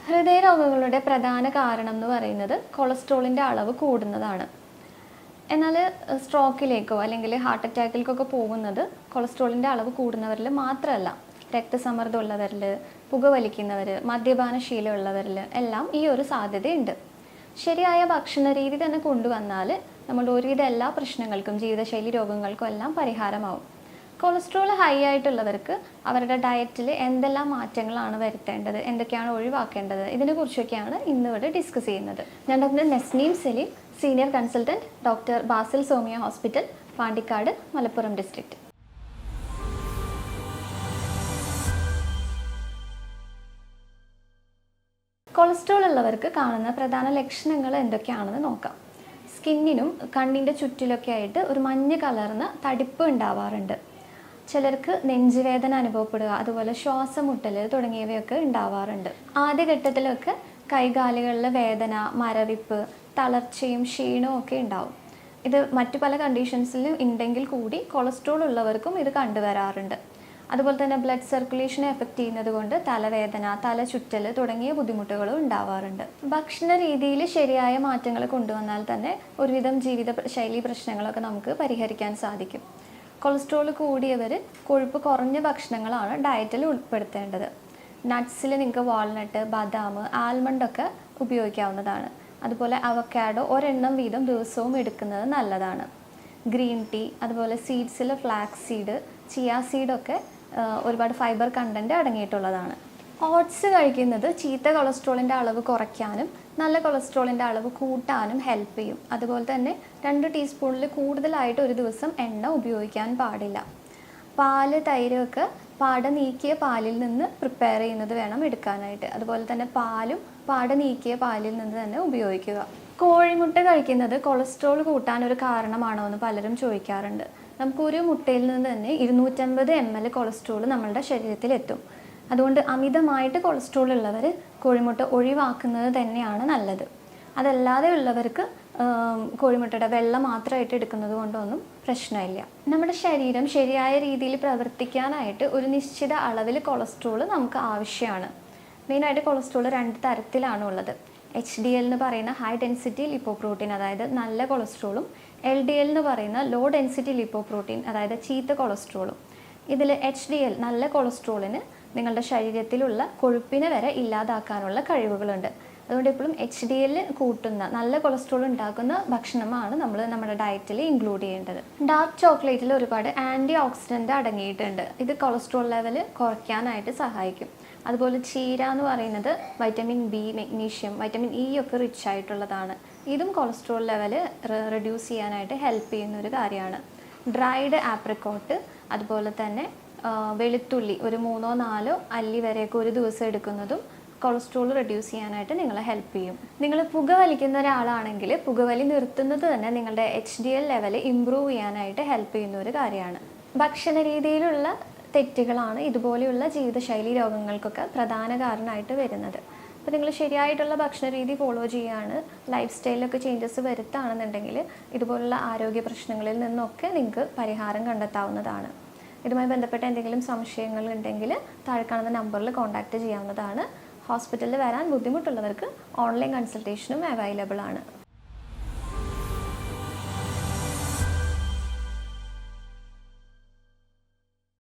ഹൃദയരോഗങ്ങളുടെ പ്രധാന കാരണം എന്ന് പറയുന്നത് കൊളസ്ട്രോളിൻ്റെ അളവ് കൂടുന്നതാണ്. എന്നാൽ സ്ട്രോക്കിലേക്കോ അല്ലെങ്കിൽ ഹാർട്ട് അറ്റാക്കിലേക്കൊക്കെ പോകുന്നത് കൊളസ്ട്രോളിൻ്റെ അളവ് കൂടുന്നവരിൽ മാത്രമല്ല. രക്തസമ്മർദ്ദം ഉള്ളവരിൽ, പുകവലിക്കുന്നവർ, മദ്യപാന ശീലമുള്ളവരിൽ എല്ലാം ഈ ഒരു സാധ്യതയുണ്ട്. ശരിയായ ഭക്ഷണ രീതി തന്നെ കൊണ്ടുവന്നാൽ നമ്മളുടെ ഒരുവിധ എല്ലാ പ്രശ്നങ്ങൾക്കും, ജീവിതശൈലി രോഗങ്ങൾക്കും എല്ലാം പരിഹാരമാവും. കൊളസ്ട്രോൾ ഹൈ ആയിട്ടുള്ളവർക്ക് അവരുടെ ഡയറ്റിൽ എന്തെല്ലാം മാറ്റങ്ങളാണ് വരുത്തേണ്ടത്, എന്തൊക്കെയാണ് ഒഴിവാക്കേണ്ടത്, ഇതിനെക്കുറിച്ചൊക്കെയാണ് ഇന്നിവിടെ ഡിസ്കസ് ചെയ്യുന്നത്. ഞാൻ doctor Nasneem Saleem, senior consultant, doctor Basil Somiya hospital, Pandikkad, Malappuram district. Cholesterol ഉള്ളവർക്ക് കാണുന്ന പ്രധാന ലക്ഷണങ്ങൾ എന്തൊക്കെയാണെന്ന് നോക്കാം. സ്കിന്നിനും കണ്ണിൻ്റെ ചുറ്റിലൊക്കെ ആയിട്ട് ഒരു മഞ്ഞ കലർന്ന തടിപ്പ് ഉണ്ടാവാറുണ്ട്. ചിലർക്ക് നെഞ്ചുവേദന അനുഭവപ്പെടുക, അതുപോലെ ശ്വാസമുട്ടൽ തുടങ്ങിയവയൊക്കെ ഉണ്ടാവാറുണ്ട്. ആദ്യഘട്ടത്തിലൊക്കെ കൈകാലുകളിലെ വേദന, മരവിപ്പ്, തളർച്ചയും ക്ഷീണവും ഒക്കെ ഉണ്ടാവും. ഇത് മറ്റു പല കണ്ടീഷൻസിലും ഉണ്ടെങ്കിൽ കൂടി കൊളസ്ട്രോൾ ഉള്ളവർക്കും ഇത് കണ്ടുവരാറുണ്ട്. അതുപോലെ തന്നെ ബ്ലഡ് സർക്കുലേഷനെ എഫക്റ്റ് ചെയ്യുന്നത് കൊണ്ട് തലവേദന, തലചുറ്റൽ തുടങ്ങിയ ബുദ്ധിമുട്ടുകളും ഉണ്ടാവാറുണ്ട്. ഭക്ഷണ രീതിയിൽ ശരിയായ മാറ്റങ്ങൾ കൊണ്ടുവന്നാൽ തന്നെ ഒരുവിധം ജീവിത ശൈലി പ്രശ്നങ്ങളൊക്കെ നമുക്ക് പരിഹരിക്കാൻ സാധിക്കും. കൊളസ്ട്രോൾ കൂടിയവർ കൊഴുപ്പ് കുറഞ്ഞ ഭക്ഷണങ്ങളാണ് ഡയറ്റിൽ ഉൾപ്പെടുത്തേണ്ടത്. നട്ട്സിൽ നിങ്ങൾക്ക് വാൾനട്ട്, ബദാം, ആൽമണ്ടൊക്കെ ഉപയോഗിക്കാവുന്നതാണ്. അതുപോലെ അവക്കാഡോ ഒരെണ്ണം വീതം ദിവസവും എടുക്കുന്നത് നല്ലതാണ്. ഗ്രീൻ ടീ, അതുപോലെ സീഡ്സിൽ ഫ്ലാക്സ് സീഡ്, ചിയാ സീഡൊക്കെ ഒരുപാട് ഫൈബർ കണ്ടൻറ്റ് അടങ്ങിയിട്ടുള്ളതാണ്. ഓട്സ് കഴിക്കുന്നത് ചീത്ത കൊളസ്ട്രോളിൻ്റെ അളവ് കുറയ്ക്കാനും നല്ല കൊളസ്ട്രോളിൻ്റെ അളവ് കൂട്ടാനും ഹെൽപ്പ് ചെയ്യും. അതുപോലെ തന്നെ 2 ടീസ്പൂണിൽ കൂടുതലായിട്ട് ഒരു ദിവസം എണ്ണ ഉപയോഗിക്കാൻ പാടില്ല. പാല്, തൈരൊക്കെ പാട നീക്കിയ പാലിൽ നിന്ന് പ്രിപ്പയർ ചെയ്യുന്നത് വേണം എടുക്കാനായിട്ട്. അതുപോലെ തന്നെ പാലും പാട നീക്കിയ പാലിൽ നിന്ന് തന്നെ ഉപയോഗിക്കുക. കോഴിമുട്ട കഴിക്കുന്നത് കൊളസ്ട്രോൾ കൂട്ടാൻ ഒരു കാരണമാണോ എന്ന് പലരും ചോദിക്കാറുണ്ട്. നമുക്കൊരു മുട്ടയിൽ നിന്ന് തന്നെ 250 ml കൊളസ്ട്രോൾ നമ്മളുടെ ശരീരത്തിലെത്തും. അതുകൊണ്ട് അമിതമായിട്ട് കൊളസ്ട്രോൾ ഉള്ളവർ കോഴിമുട്ട ഒഴിവാക്കുന്നത് തന്നെയാണ് നല്ലത്. അതല്ലാതെ ഉള്ളവർക്ക് കോഴിമുട്ടയുടെ വെള്ള മാത്രമായിട്ട് എടുക്കുന്നത് കൊണ്ടൊന്നും പ്രശ്നമില്ല. നമ്മുടെ ശരീരം ശരിയായ രീതിയിൽ പ്രവർത്തിക്കാനായിട്ട് ഒരു നിശ്ചിത അളവിൽ കൊളസ്ട്രോൾ നമുക്ക് ആവശ്യമാണ്. മെയിനായിട്ട് കൊളസ്ട്രോൾ 2 തരത്തിലാണ് ഉള്ളത്. HDL എന്ന് പറയുന്ന ഹൈ ഡെൻസിറ്റി ലിപ്പോപ്രോട്ടീൻ, അതായത് നല്ല കൊളസ്ട്രോളും LDL എന്ന് പറയുന്ന ലോ ഡെൻസിറ്റി ലിപ്പോപ്രോട്ടീൻ, അതായത് ചീത്ത കൊളസ്ട്രോളും. ഇതിൽ HDL നല്ല കൊളസ്ട്രോളിന് നിങ്ങളുടെ ശരീരത്തിലുള്ള കൊഴുപ്പിനെ വരെ ഇല്ലാതാക്കാനുള്ള കഴിവുകളുണ്ട്. അതുകൊണ്ട് എപ്പോഴും HDL കൂട്ടുന്ന നല്ല കൊളസ്ട്രോൾ ഉണ്ടാക്കുന്ന ഭക്ഷണമാണ് നമ്മൾ നമ്മുടെ ഡയറ്റിൽ ഇൻക്ലൂഡ് ചെയ്യേണ്ടത്. ഡാർക്ക് ചോക്ലേറ്റിൽ ഒരുപാട് ആൻറ്റി ഓക്സിഡൻ്റ് അടങ്ങിയിട്ടുണ്ട്. ഇത് കൊളസ്ട്രോൾ ലെവൽ കുറയ്ക്കാനായിട്ട് സഹായിക്കും. അതുപോലെ ചീര എന്ന് പറയുന്നത് vitamin B, magnesium, vitamin E ഒക്കെ റിച്ച് ആയിട്ടുള്ളതാണ്. ഇതും കൊളസ്ട്രോൾ ലെവൽ റെഡ്യൂസ് ചെയ്യാനായിട്ട് ഹെൽപ്പ് ചെയ്യുന്ന ഒരു കാര്യമാണ്. ഡ്രൈഡ് ആപ്രിക്കോട്ട്, അതുപോലെ തന്നെ വെളുത്തുള്ളി ഒരു 3-4 അല്ലി വരെയൊക്കെ ഒരു ദിവസം എടുക്കുന്നതും കൊളസ്ട്രോൾ റെഡ്യൂസ് ചെയ്യാനായിട്ട് നിങ്ങളെ ഹെൽപ്പ് ചെയ്യും. നിങ്ങൾ പുകവലിക്കുന്ന ഒരാളാണെങ്കിൽ പുകവലി നിർത്തുന്നത് തന്നെ നിങ്ങളുടെ HDL ലെവൽ ഇമ്പ്രൂവ് ചെയ്യാനായിട്ട് ഹെൽപ്പ് ചെയ്യുന്ന ഒരു കാര്യമാണ്. ഭക്ഷണ രീതിയിലുള്ള തെറ്റുകളാണ് ഇതുപോലെയുള്ള ജീവിതശൈലി രോഗങ്ങൾക്കൊക്കെ പ്രധാന കാരണമായിട്ട് വരുന്നത്. അപ്പോൾ നിങ്ങൾ ശരിയായിട്ടുള്ള ഭക്ഷണ രീതി ഫോളോ ചെയ്യുകയാണ്, ലൈഫ് സ്റ്റൈലിലൊക്കെ ചേഞ്ചസ് വരുത്തുകയാണെന്നുണ്ടെങ്കിൽ ഇതുപോലുള്ള ആരോഗ്യ പ്രശ്നങ്ങളിൽ നിന്നൊക്കെ നിങ്ങൾക്ക് പരിഹാരം കണ്ടെത്താവുന്നതാണ്. ഇതുമായി ബന്ധപ്പെട്ട എന്തെങ്കിലും സംശയങ്ങൾ ഉണ്ടെങ്കിൽ താഴെ കാണുന്ന നമ്പറിൽ കോൺടാക്റ്റ് ചെയ്യാവുന്നതാണ്. ഹോസ്പിറ്റലിൽ വരാൻ ബുദ്ധിമുട്ടുള്ളവർക്ക് ഓൺലൈൻ കൺസൾട്ടേഷനും അവൈലബിൾ ആണ്.